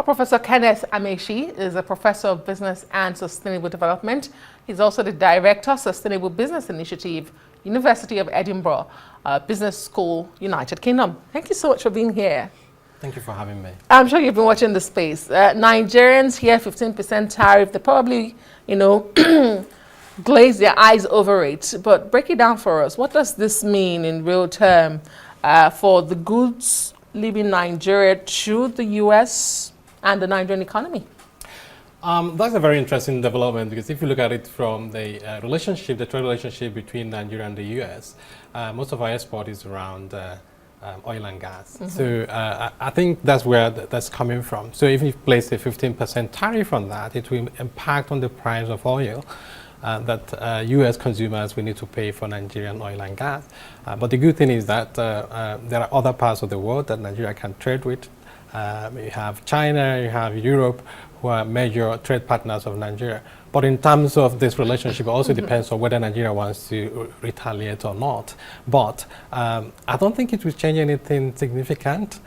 Professor Kenneth Amaeshi is a professor of business and sustainable development. He's also the director of Sustainable Business Initiative, University of Edinburgh, Business School, United Kingdom. Thank you so much for being here. Thank you for having me. I'm sure you've been watching the space. Nigerians hear 15% tariff. They probably, glaze their eyes over it. But break it down for us. What does this mean in real term for the goods leaving Nigeria to the U.S. and the Nigerian economy? That's a very interesting development, because if you look at it from the trade relationship between Nigeria and the U.S., most of our export is around oil and gas. Mm-hmm. So I think that's where that's coming from. So if you place a 15% tariff on that, it will impact on the price of oil that U.S. consumers will need to pay for Nigerian oil and gas. But the good thing is that there are other parts of the world that Nigeria can trade with. You have China, you have Europe, who are major trade partners of Nigeria. But in terms of this relationship, it also depends on whether Nigeria wants to retaliate or not. But I don't think it will change anything significant,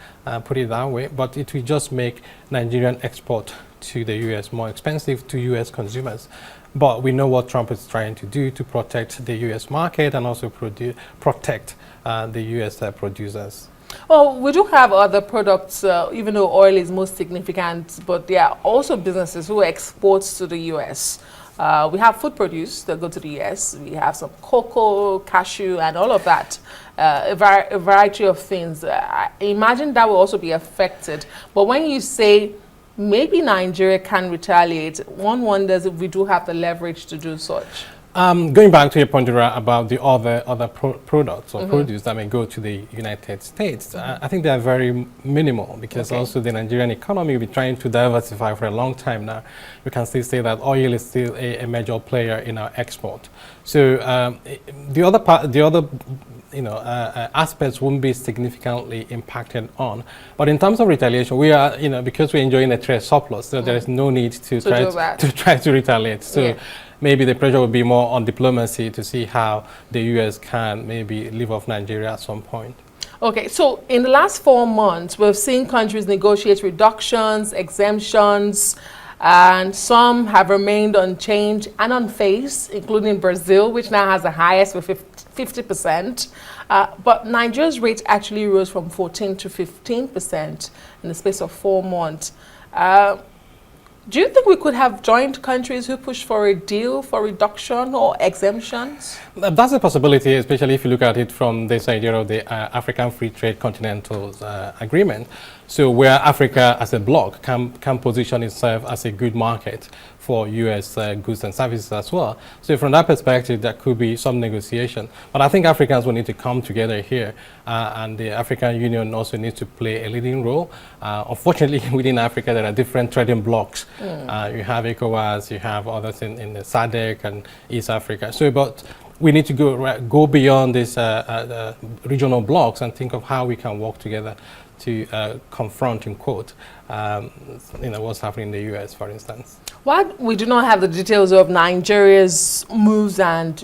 put it that way, but it will just make Nigerian export to the U.S. more expensive to U.S. consumers. But we know what Trump is trying to do to protect the U.S. market and also protect the U.S. producers. Well, we do have other products, even though oil is most significant, but there are also businesses who export to the U.S. We have food produce that go to the U.S. We have some cocoa, cashew, and all of that, a variety of things. I imagine that will also be affected. But when you say maybe Nigeria can retaliate, one wonders if we do have the leverage to do such. Going back to your point about the other products or produce that may go to the United States, I think they are very minimal, because also the Nigerian economy will be trying to diversify for a long time now. We can still say that oil is still a major player in our export. So the other aspects won't be significantly impacted on. But in terms of retaliation, we are, because we're enjoying a trade surplus, so there is no need to try to retaliate. So maybe the pressure will be more on diplomacy to see how the U.S. can maybe leave off Nigeria at some point. Okay, so in the last 4 months, we've seen countries negotiate reductions, exemptions, and some have remained unchanged and unfazed, including Brazil, which now has the highest with 50%. But Nigeria's rate actually rose from 14 to 15% in the space of 4 months. Do you think we could have joined countries who push for a deal for reduction or exemptions? That's a possibility, especially if you look at it from this idea of the African Free Trade Continental Agreement. So where Africa as a bloc can position itself as a good market for U.S. goods and services as well. So from that perspective, there could be some negotiation. But I think Africans will need to come together here, and the African Union also needs to play a leading role. Unfortunately, within Africa, there are different trading blocs. You have ECOWAS, you have others in the SADC and East Africa. So, but we need to go beyond these regional blocs and think of how we can work together to confront, in quote, what's happening in the U.S., for instance. While we do not have the details of Nigeria's moves and,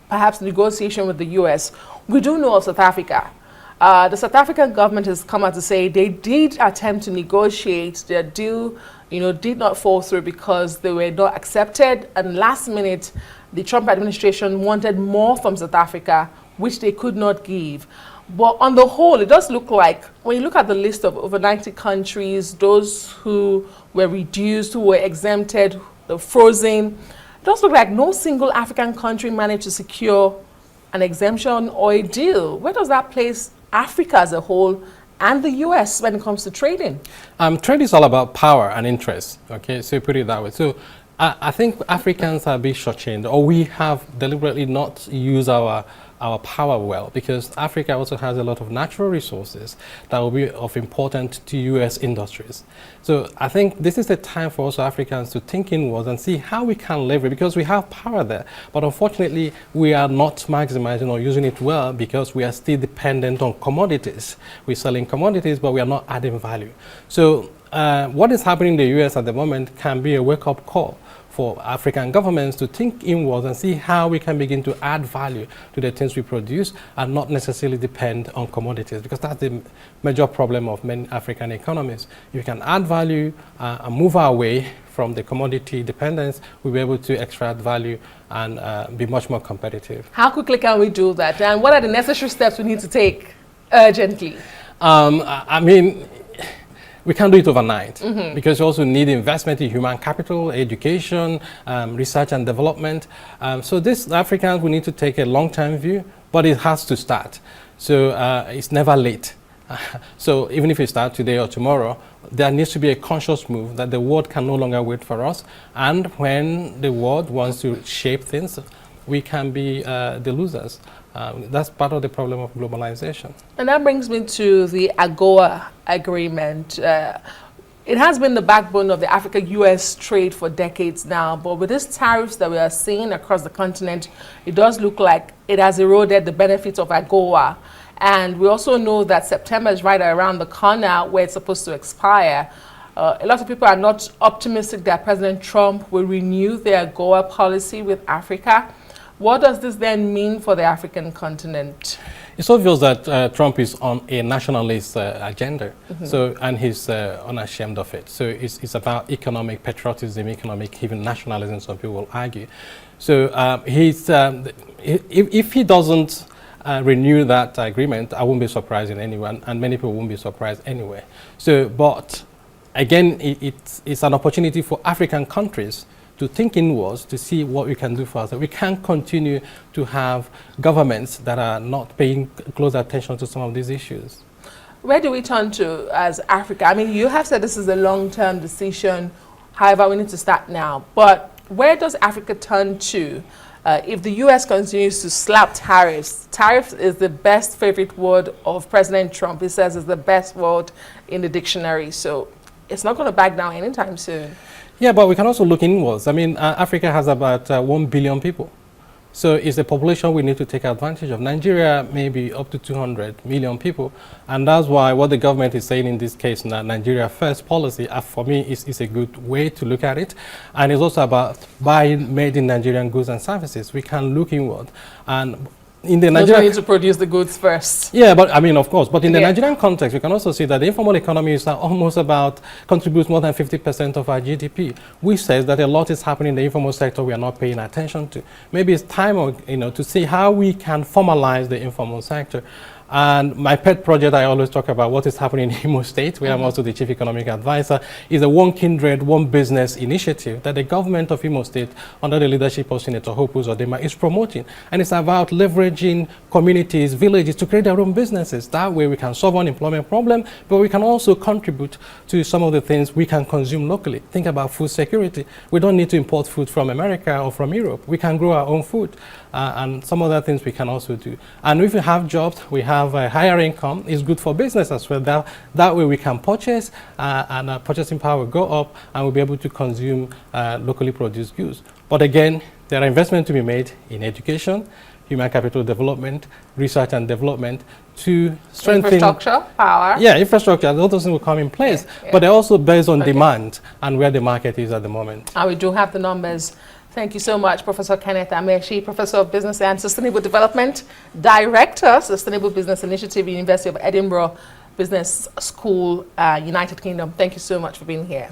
perhaps negotiation with the U.S., we do know of South Africa. The South African government has come out to say they did attempt to negotiate. Their deal, did not fall through because they were not accepted. And last minute, the Trump administration wanted more from South Africa, which they could not give. But on the whole, it does look like, when you look at the list of over 90 countries, those who were reduced, who were exempted, the frozen, it does look like no single African country managed to secure an exemption or a deal. Where does that place Africa as a whole and the U.S. when it comes to trading? Trade is all about power and interest, okay? So put it that way. So I think Africans are a bit shortchanged, or we have deliberately not used our power well, because Africa also has a lot of natural resources that will be of importance to U.S. industries. So I think this is the time for us Africans to think inwards and see how we can leverage, because we have power there. But unfortunately, we are not maximizing or using it well, because we are still dependent on commodities. We're selling commodities, but we are not adding value. So what is happening in the U.S. at the moment can be a wake-up call for African governments to think inwards and see how we can begin to add value to the things we produce and not necessarily depend on commodities, because that's the major problem of many African economies. If we can add value and move our way from the commodity dependence, we'll be able to extract value and be much more competitive. How quickly can we do that? And what are the necessary steps we need to take urgently? I mean, we can't do it overnight because you also need investment in human capital, education, research and development. So this Africans, we need to take a long-term view, but it has to start. So it's never late. So even if we start today or tomorrow, there needs to be a conscious move that the world can no longer wait for us. And when the world wants to shape things, we can be the losers. That's part of the problem of globalization. And that brings me to the AGOA agreement. It has been the backbone of the Africa-US trade for decades now, but with these tariffs that we are seeing across the continent, it does look like it has eroded the benefits of AGOA. And we also know that September is right around the corner where it's supposed to expire. A lot of people are not optimistic that President Trump will renew their AGOA policy with Africa. What does this then mean for the African continent? It's obvious that Trump is on a nationalist agenda, and he's unashamed of it. So it's about economic patriotism, economic even nationalism, some people will argue. So if he doesn't renew that agreement, I won't be surprised in anyone, and many people won't be surprised anyway. So, but again, it's an opportunity for African countries to think inwards, to see what we can do for ourselves. We can't continue to have governments that are not paying close attention to some of these issues. Where do we turn to as Africa? I mean, you have said this is a long-term decision. However, we need to start now. But where does Africa turn to if the US continues to slap tariffs? Tariffs is the best favorite word of President Trump. He says it's the best word in the dictionary. So it's not going to back down anytime soon. Yeah, but we can also look inwards. I mean, Africa has about 1 billion people. So it's a population we need to take advantage of. Nigeria may be up to 200 million people. And that's why what the government is saying in this case, Nigeria First policy, for me, is a good way to look at it. And it's also about buying made in Nigerian goods and services. We can look inward. And in the Nigerian, we need to produce the goods first. Yeah, but I mean, of course, but in the Nigerian context, we can also see that the informal economy is almost contributes more than 50% of our GDP, which says that a lot is happening in the informal sector we are not paying attention to. Maybe it's time, to see how we can formalize the informal sector. And my pet project, I always talk about what is happening in Imo State, where I'm also the Chief Economic Advisor, is a One Kindred, One Business initiative that the government of Imo State, under the leadership of Senator Hope Uzodimma, is promoting. And it's about leveraging communities, villages to create their own businesses. That way we can solve unemployment problem, but we can also contribute to some of the things we can consume locally. Think about food security. We don't need to import food from America or from Europe. We can grow our own food. And some other things we can also do. And if we have jobs, we have a higher income. It's good for business as well. That way we can purchase, and our purchasing power will go up, and we'll be able to consume locally produced goods. But again, there are investments to be made in education, human capital development, research and development to strengthen infrastructure, power. Yeah, infrastructure. All those things will come in place, but they're also based on demand and where the market is at the moment. And we do have the numbers. Thank you so much, Professor Kenneth Amaeshi, Professor of Business and Sustainable Development, Director, Sustainable Business Initiative, University of Edinburgh Business School, United Kingdom. Thank you so much for being here.